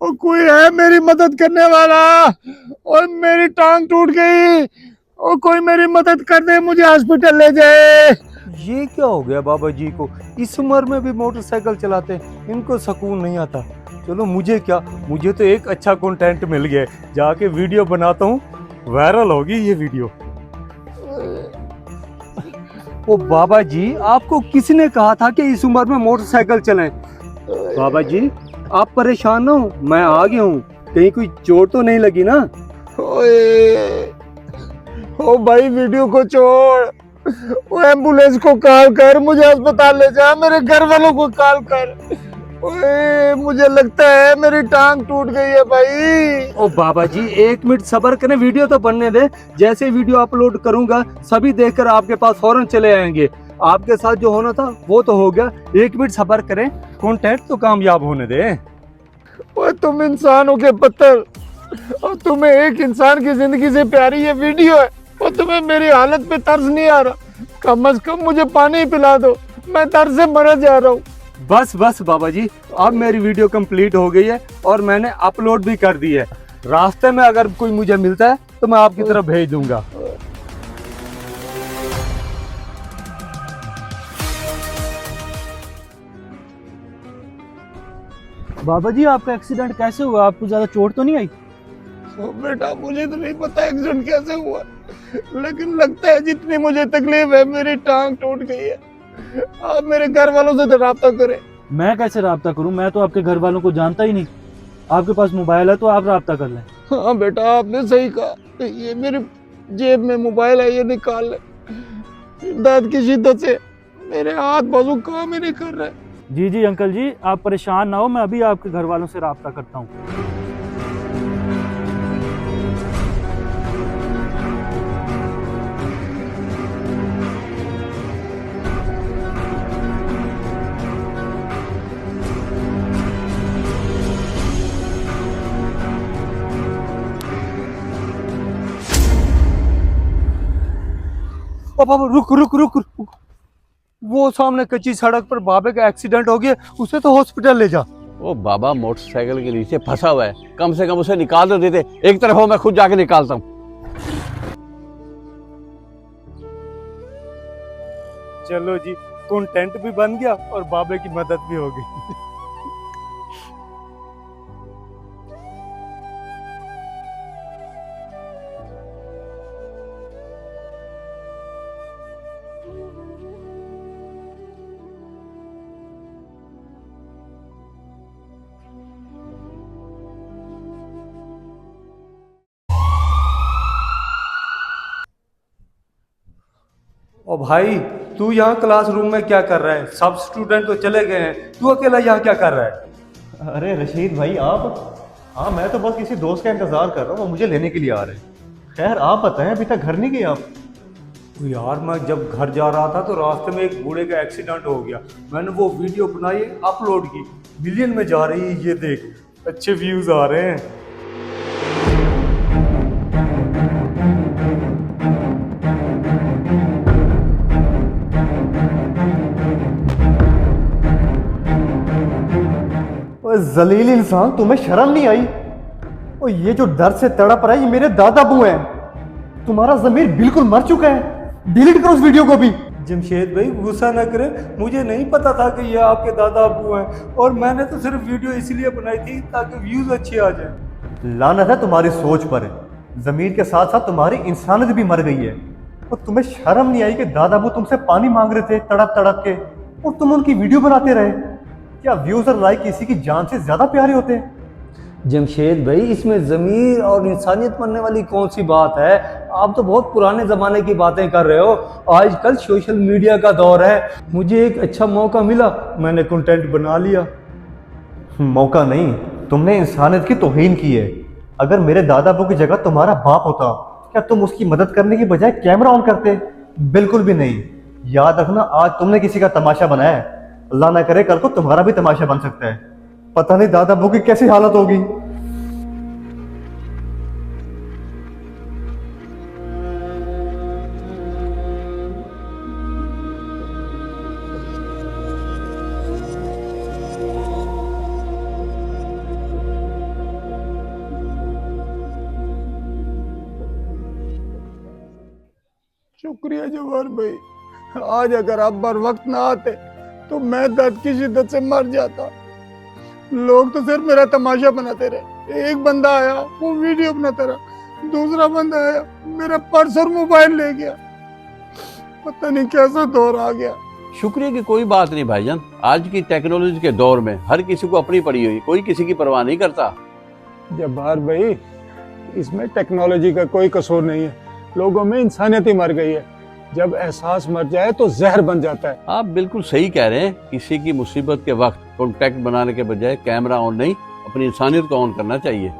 और कोई है मेरी मदद करने वाला? और मेरी टांग टूट गई, और कोई मेरी मदद कर दे, मुझे हॉस्पिटल ले जाए। ये क्या हो गया बाबा जी को, इस उम्र में भी मोटरसाइकिल चलाते हैं, इनको सुकून नहीं आता। चलो मुझे क्या, मुझे तो एक अच्छा कंटेंट मिल गया, जाके वीडियो बनाता हूँ, वायरल होगी ये वीडियो। ओ बाबा जी, आपको किसने कहा था कि इस उम्र में मोटरसाइकिल चलाएं? बाबा जी आप परेशान ना हो, मैं आ गया हूँ, कहीं कोई चोट तो नहीं लगी ना? ओए, ओ भाई वीडियो को छोड़, वो एम्बुलेंस को कॉल कर, मुझे अस्पताल ले जा, मेरे घर वालों को कॉल कर। ओए, मुझे लगता है मेरी टांग टूट गई है भाई। ओ बाबा जी एक मिनट सब्र करें, वीडियो तो बनने दे। जैसे वीडियो अपलोड करूंगा सभी देखकर आपके पास फौरन चले आएंगे। आपके साथ जो होना था वो तो हो गया, एक मिनट सब्र करें, कंटेंट तो कामयाब होने दे। ओए तुम इंसान हो के पत्थर, और तुम्हें एक इंसान की जिंदगी से प्यारी ये वीडियो है, और तुम्हें मेरी हालत पे तरस नहीं आ रहा। कम से कम मुझे पानी पिला दो, मैं तरस से मर जा रहा हूँ। बस बस बाबा जी, अब मेरी वीडियो कंप्लीट हो गई है और मैंने अपलोड भी कर दी है। रास्ते में अगर कोई मुझे मिलता है तो मैं आपकी तरफ भेज दूंगा। बाबा जी आपका एक्सीडेंट कैसे हुआ, आपको ज्यादा चोट तो नहीं आई? ओ बेटा, मुझे तो नहीं पता एक्सीडेंट कैसे हुआ, लेकिन लगता है जितनी मुझे तकलीफ है मेरी टांग टूट गई है। आप मेरे घर वालों से तो राब्ता करें। मैं कैसे राब्ता करूं, मैं तो आपके घर वालों को जानता ही नहीं। आपके पास मोबाइल है तो आप राब्ता कर लें। हाँ बेटा, आपने सही कहा, ये मेरी जेब में मोबाइल है, ये निकाल ले। दर्द की शिद्दत से मेरे हाथ बाजू काम ही नहीं कर रहे। जी जी अंकल जी, आप परेशान ना हो, मैं अभी आपके घर वालों से राब्ता करता हूँ। ओ बाबा रुक रुक रुक रुक, वो सामने कच्ची सड़क पर बाबे का एक्सीडेंट हो गया, उसे तो हॉस्पिटल ले जा। वो बाबा मोटरसाइकिल के नीचे फंसा हुआ है, कम से कम उसे निकाल तो देते। एक तरफ हो, मैं खुद जाके निकालता हूँ। चलो जी, कंटेंट भी बन गया और बाबे की मदद भी हो गई। ओ भाई, तू यहाँ क्लासरूम में क्या कर रहा है? सब स्टूडेंट तो चले गए हैं, तू अकेला यहाँ क्या कर रहा है? अरे रशीद भाई आप, हाँ मैं तो बस किसी दोस्त का इंतजार कर रहा हूँ, वो मुझे लेने के लिए आ रहे हैं। खैर आप बताएं, अभी तक घर नहीं गए आप? तो यार मैं जब घर जा रहा था तो रास्ते में एक बूढ़े का एक्सीडेंट हो गया, मैंने वो वीडियो बनाई, अपलोड की, मिलियन में जा रही है, ये देख अच्छे व्यूज आ रहे हैं। ओए जलील इंसान, तुम्हें शर्म नहीं आई? और ये जो दर्द से तड़प रहा है, ये मेरे दादा अबू हैं। तुम्हारा जमीर बिल्कुल मर चुका है, डिलीट करो उस वीडियो को भी। जमशेद भाई गुस्सा न करे, मुझे नहीं पता था कि ये आपके दादा अबू हैं, और मैंने तो सिर्फ वीडियो इसलिए बनाई थी ताकि व्यूज अच्छे आ जाए। लानत है तुम्हारी सोच पर, जमीर के साथ साथ तुम्हारी इंसानियत भी मर गई है। और तुम्हें शर्म नहीं आई कि दादा अबू तुमसे पानी मांग रहे थे तड़प तड़प के, और तुम उनकी वीडियो बनाते रहे? क्या व्यूज और लाइक किसी की जान से ज्यादा प्यारे होते हैं? जमशेद भाई, इसमें ज़मीर और इंसानियत मरने वाली कौन सी बात है? आप तो बहुत पुराने ज़माने की बातें कर रहे हो, आजकल सोशल मीडिया का दौर है। मुझे एक अच्छा मौका मिला, मैंने कंटेंट बना लिया। मौका नहीं, तुमने इंसानियत की तौहीन की है। अगर मेरे दादा अबू की जगह तुम्हारा बाप होता, क्या तुम उसकी मदद करने की बजाय कैमरा ऑन करते? बिल्कुल भी नहीं। याद रखना, आज तुमने किसी का तमाशा बनाया है, अल्लाह ना करे कल को तुम्हारा भी तमाशा बन सकता है। पता नहीं दादा अबू की कैसी हालत होगी। शुक्रिया जवाहर भाई, आज अगर आप बर वक्त ना आते तो मैं दर्द की शिद्दत से मर जाता। लोग तो सिर्फ मेरा तमाशा बनाते रहे। एक बंदा आया, वो वीडियो बनाता रहा, दूसरा बंदा आया, मेरा पर्स और मोबाइल ले गया। पता नहीं कैसा दौर आ गया। शुक्रिया की कोई बात नहीं भाईजान, आज की टेक्नोलॉजी के दौर में हर किसी को अपनी पड़ी हुई, कोई किसी की परवाह नहीं करता। जब्बार भाई, इसमें टेक्नोलॉजी का कोई कसूर नहीं है, लोगों में इंसानियत ही मर गई है। जब एहसास मर जाए तो जहर बन जाता है। आप बिल्कुल सही कह रहे हैं, किसी की मुसीबत के वक्त कॉन्टैक्ट बनाने के बजाय कैमरा ऑन नहीं, अपनी इंसानियत को ऑन करना चाहिए।